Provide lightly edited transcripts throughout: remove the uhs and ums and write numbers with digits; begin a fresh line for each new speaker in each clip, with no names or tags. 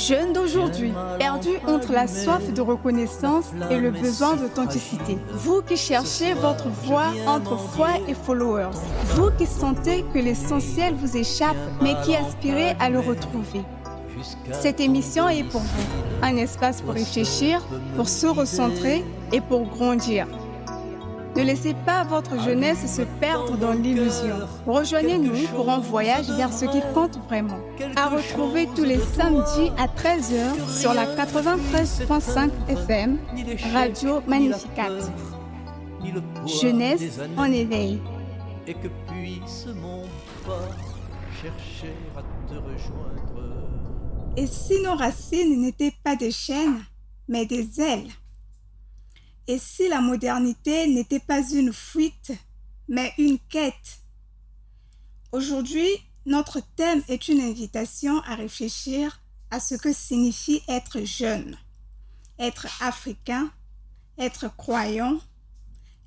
Jeunes d'aujourd'hui, perdus entre la soif de reconnaissance et le besoin d'authenticité. Vous qui cherchez votre voie entre foi et followers. Vous qui sentez que l'essentiel vous échappe, mais qui aspirez à le retrouver. Cette émission est pour vous. Un espace pour réfléchir, pour se recentrer et pour grandir. Ne laissez pas votre jeunesse se perdre dans l'illusion. Rejoignez-nous pour un voyage vers ce qui compte vraiment. À retrouver tous les samedis à 13h sur la 93.5 FM, Radio Magnificat. Jeunesse en éveil.
Et que puisse mon pas chercher à te rejoindre.
Et si nos racines n'étaient pas des chaînes, mais des ailes? Et si la modernité n'était pas une fuite, mais une quête? Aujourd'hui, notre thème est une invitation à réfléchir à ce que signifie être jeune, être africain, être croyant,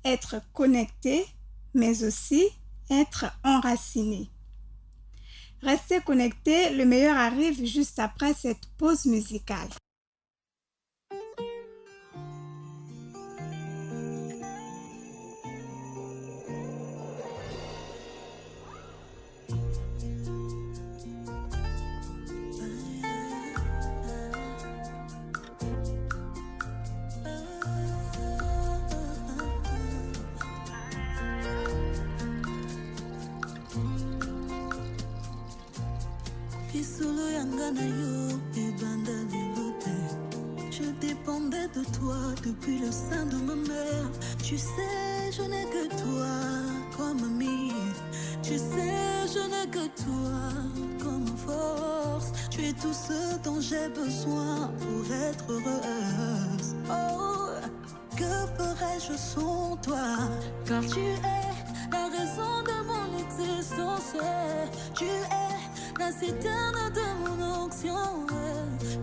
être connecté, mais aussi être enraciné. Restez connectés, le meilleur arrive juste après cette pause musicale.
Je dépendais de toi depuis le sein de ma mère. Tu sais, je n'ai que toi comme amie. Tu sais, je n'ai que toi comme force. Tu es tout ce dont j'ai besoin pour être heureuse. Oh, que ferais-je sans toi? Car tu es la raison de mon existence. Tu es la citerne de mon onction.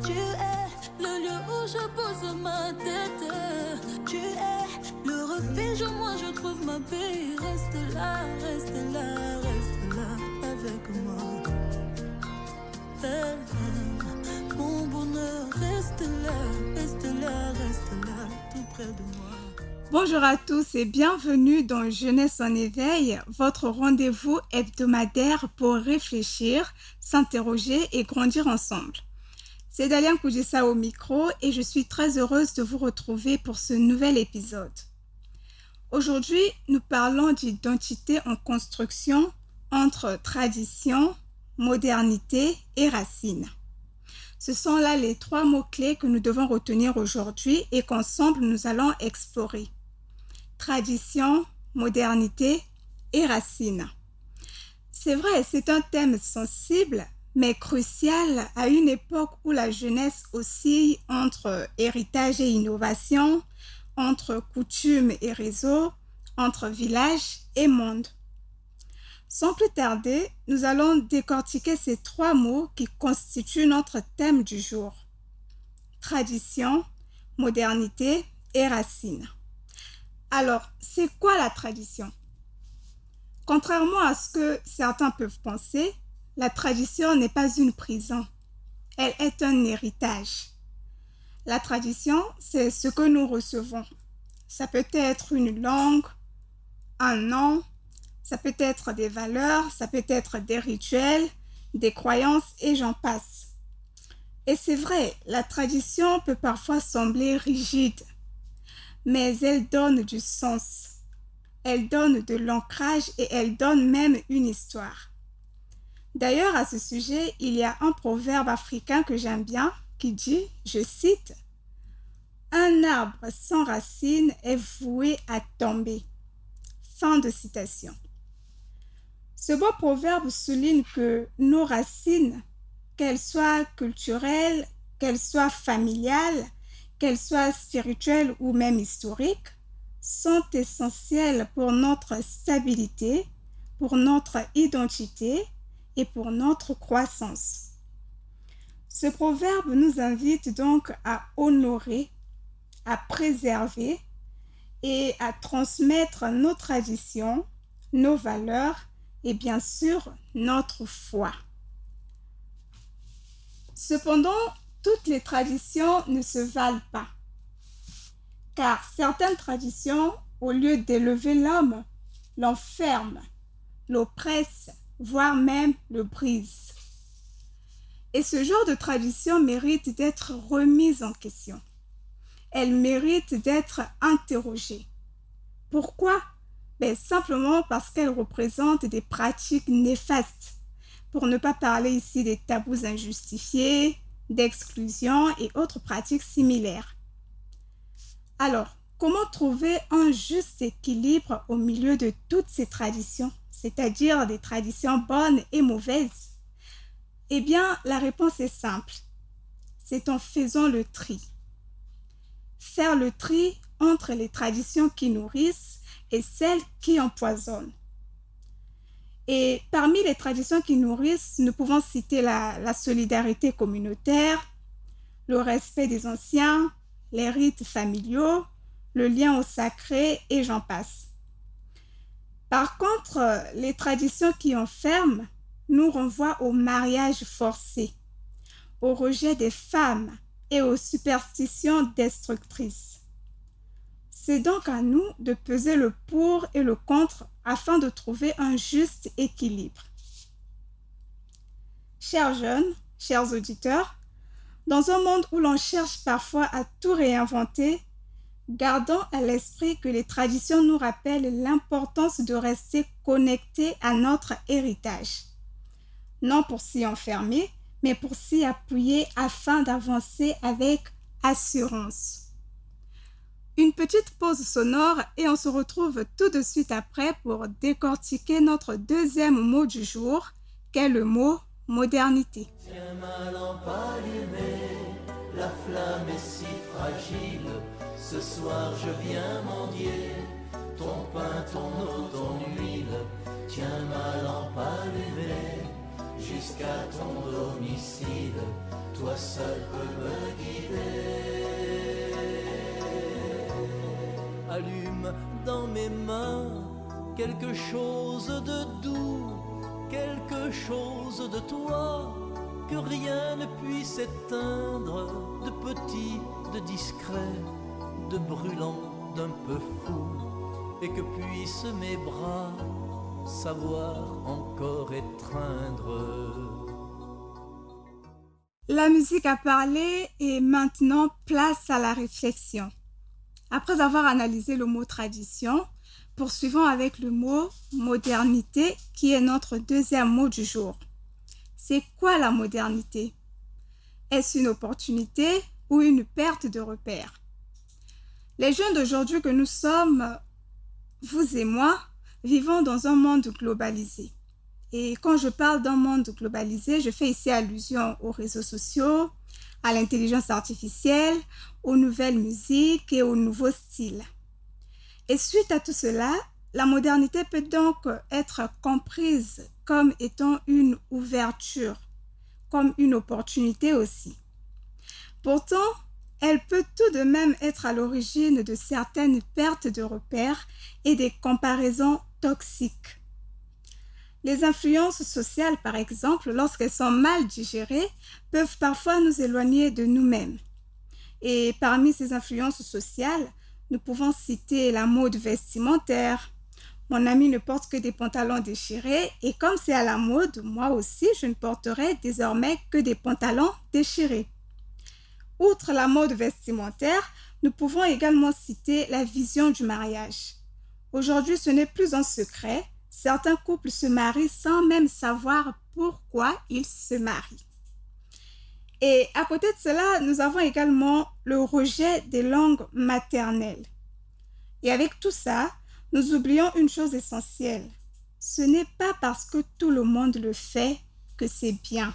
Tu es le lieu où je pose ma tête. Tu es le refuge où moi je trouve ma paix. Reste là, reste là, reste là avec moi. Mon bonheur, reste là, reste là, reste là, tout près de moi.
Bonjour à tous et bienvenue dans Jeunesse en éveil, votre rendez-vous hebdomadaire pour réfléchir, s'interroger et grandir ensemble. C'est Dalian Koudjissa au micro et je suis très heureuse de vous retrouver pour ce nouvel épisode. Aujourd'hui, nous parlons d'identité en construction entre tradition, modernité et racines. Ce sont là les trois mots-clés que nous devons retenir aujourd'hui et qu'ensemble nous allons explorer. Tradition, modernité et racines. C'est vrai, c'est un thème sensible, mais crucial à une époque où la jeunesse oscille entre héritage et innovation, entre coutumes et réseaux, entre village et monde. Sans plus tarder, nous allons décortiquer ces trois mots qui constituent notre thème du jour. Tradition, modernité et racines. Alors, c'est quoi la tradition? Contrairement à ce que certains peuvent penser, la tradition n'est pas une prison. Elle est un héritage. La tradition, c'est ce que nous recevons. Ça peut être une langue, un nom, ça peut être des valeurs, ça peut être des rituels, des croyances et j'en passe. Et c'est vrai, la tradition peut parfois sembler rigide, mais elle donne du sens. Elle donne de l'ancrage et elle donne même une histoire. D'ailleurs, à ce sujet, il y a un proverbe africain que j'aime bien qui dit, je cite, « Un arbre sans racines est voué à tomber. » Fin de citation. Ce beau proverbe souligne que nos racines, qu'elles soient culturelles, qu'elles soient familiales, qu'elles soient spirituelles ou même historiques, sont essentielles pour notre stabilité, pour notre identité et pour notre croissance. Ce proverbe nous invite donc à honorer, à préserver et à transmettre nos traditions, nos valeurs et bien sûr notre foi. Cependant, toutes les traditions ne se valent pas. Car certaines traditions, au lieu d'élever l'homme, l'enferment, l'oppressent, voire même le brisent. Et ce genre de tradition mérite d'être remise en question. Elle mérite d'être interrogée. Pourquoi? Simplement parce qu'elle représente des pratiques néfastes, pour ne pas parler ici des tabous injustifiés, d'exclusion et autres pratiques similaires. Alors, comment trouver un juste équilibre au milieu de toutes ces traditions, c'est-à-dire des traditions bonnes et mauvaises? Eh bien, la réponse est simple. C'est en faisant le tri. Faire le tri entre les traditions qui nourrissent et celles qui empoisonnent. Et parmi les traditions qui nourrissent, nous pouvons citer la solidarité communautaire, le respect des anciens, les rites familiaux, le lien au sacré et j'en passe. Par contre, les traditions qui enferment nous renvoient au mariage forcé, au rejet des femmes et aux superstitions destructrices. C'est donc à nous de peser le pour et le contre afin de trouver un juste équilibre. Chers jeunes, chers auditeurs, dans un monde où l'on cherche parfois à tout réinventer, gardons à l'esprit que les traditions nous rappellent l'importance de rester connectés à notre héritage. Non pour s'y enfermer, mais pour s'y appuyer afin d'avancer avec assurance. Une petite pause sonore et on se retrouve tout de suite après pour décortiquer notre deuxième mot du jour, qu'est le mot modernité.
Tiens ma lampe allumée, la flamme est si fragile. Ce soir je viens mendier ton pain, ton eau, ton huile. Tiens ma lampe allumée, jusqu'à ton domicile. Toi seul peux me guider. Allume dans mes mains quelque chose de doux, quelque chose de toi, que rien ne puisse éteindre, de petit, de discret, de brûlant, d'un peu fou, et que puissent mes bras savoir encore étreindre.
La musique a parlé et maintenant place à la réflexion. Après avoir analysé le mot tradition, poursuivons avec le mot modernité qui est notre deuxième mot du jour. C'est quoi la modernité? Est-ce une opportunité ou une perte de repère? Les jeunes d'aujourd'hui que nous sommes, vous et moi, vivons dans un monde globalisé. Et quand je parle d'un monde globalisé, je fais ici allusion aux réseaux sociaux, à l'intelligence artificielle, aux nouvelles musiques et aux nouveaux styles. Et suite à tout cela, la modernité peut donc être comprise comme étant une ouverture, comme une opportunité aussi. Pourtant, elle peut tout de même être à l'origine de certaines pertes de repères et des comparaisons toxiques. Les influences sociales, par exemple, lorsqu'elles sont mal digérées, peuvent parfois nous éloigner de nous-mêmes. Et parmi ces influences sociales, nous pouvons citer la mode vestimentaire. Mon ami ne porte que des pantalons déchirés et comme c'est à la mode, moi aussi, je ne porterai désormais que des pantalons déchirés. Outre la mode vestimentaire, nous pouvons également citer la vision du mariage. Aujourd'hui, ce n'est plus un secret. Certains couples se marient sans même savoir pourquoi ils se marient. Et à côté de cela, nous avons également le rejet des langues maternelles. Et avec tout ça, nous oublions une chose essentielle. Ce n'est pas parce que tout le monde le fait que c'est bien.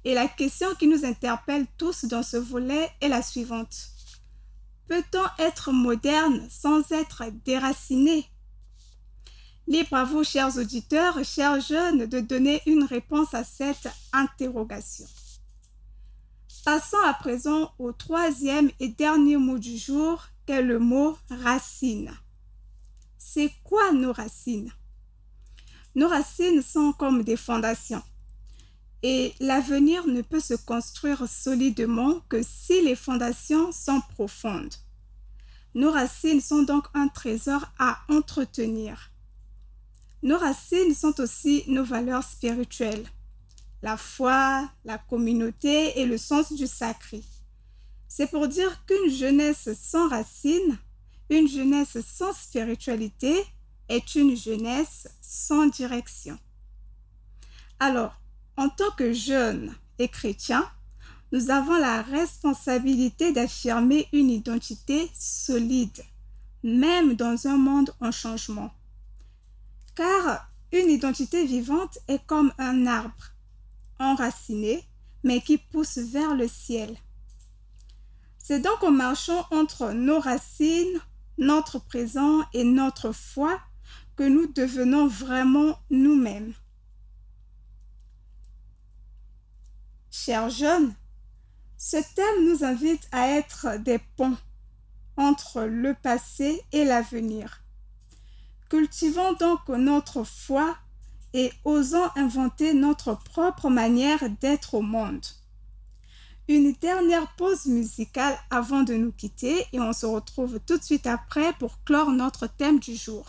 Et la question qui nous interpelle tous dans ce volet est la suivante. Peut-on être moderne sans être déraciné? Libre à vous, chers auditeurs, chers jeunes, de donner une réponse à cette interrogation. Passons à présent au troisième et dernier mot du jour, qu'est le mot racine. C'est quoi nos racines? Nos racines sont comme des fondations. Et l'avenir ne peut se construire solidement que si les fondations sont profondes. Nos racines sont donc un trésor à entretenir. Nos racines sont aussi nos valeurs spirituelles, la foi, la communauté et le sens du sacré. C'est pour dire qu'une jeunesse sans racines, une jeunesse sans spiritualité est une jeunesse sans direction. Alors, en tant que jeunes et chrétiens, nous avons la responsabilité d'affirmer une identité solide, même dans un monde en changement. Car une identité vivante est comme un arbre, enraciné, mais qui pousse vers le ciel. C'est donc en marchant entre nos racines, notre présent et notre foi que nous devenons vraiment nous-mêmes. Chers jeunes, ce thème nous invite à être des ponts entre le passé et l'avenir. Cultivons donc notre foi et osons inventer notre propre manière d'être au monde. Une dernière pause musicale avant de nous quitter et on se retrouve tout de suite après pour clore notre thème du jour.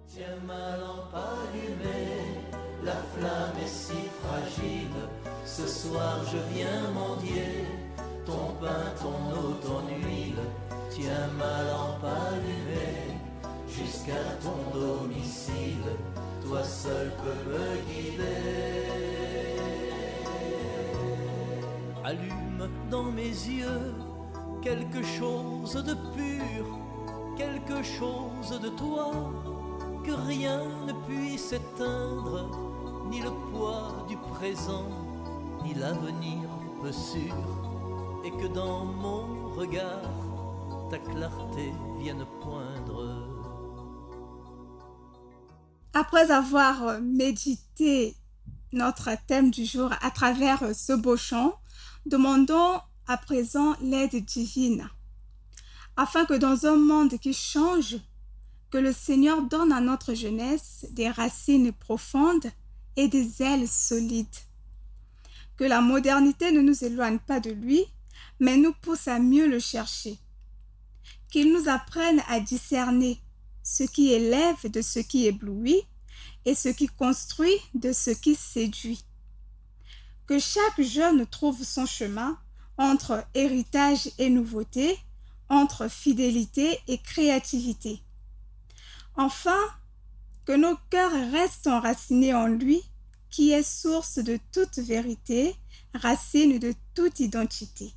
Tiens ma lampe allumée, la flamme est si fragile. Ce soir je viens mendier ton pain, ton eau, ton huile. Tiens ma lampe allumée jusqu'à ton domicile. Toi seul peux me guider. Allume dans mes yeux quelque chose de pur, quelque chose de toi que rien ne puisse éteindre, ni le poids du présent, ni l'avenir peu sûr, et que dans mon regard ta clarté vienne poindre.
Après avoir médité notre thème du jour à travers ce beau chant, demandons à présent l'aide divine, afin que dans un monde qui change, que le Seigneur donne à notre jeunesse des racines profondes et des ailes solides. Que la modernité ne nous éloigne pas de lui, mais nous pousse à mieux le chercher. Qu'il nous apprenne à discerner ce qui élève de ce qui éblouit et ce qui construit de ce qui séduit. Que chaque jeune trouve son chemin entre héritage et nouveauté, entre fidélité et créativité. Enfin, que nos cœurs restent enracinés en lui, qui est source de toute vérité, racine de toute identité.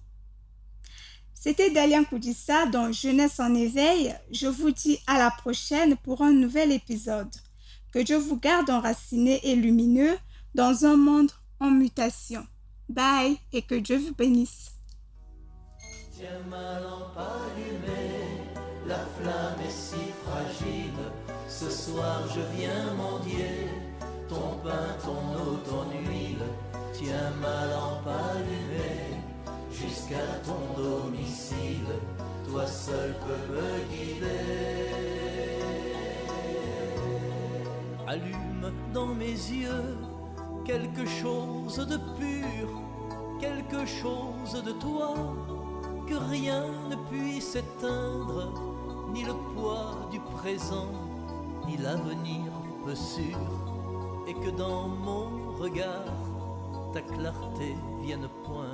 C'était Dalia Koudissa dans Jeunesse en éveil. Je vous dis à la prochaine pour un nouvel épisode. Que Dieu vous garde enracinés et lumineux dans un monde en mutation. Bye et que Dieu vous bénisse.
Tiens ma lampe allumée, la flamme est si fragile. Ce soir je viens mendier ton pain, ton eau, ton huile. Tiens ma lampe allumée jusqu'à ton domicile. Toi seul peux me guider. Allume dans mes yeux quelque chose de pur, quelque chose de toi que rien ne puisse éteindre, ni le poids du présent, ni l'avenir peu sûr, et que dans mon regard ta clarté vienne poindre.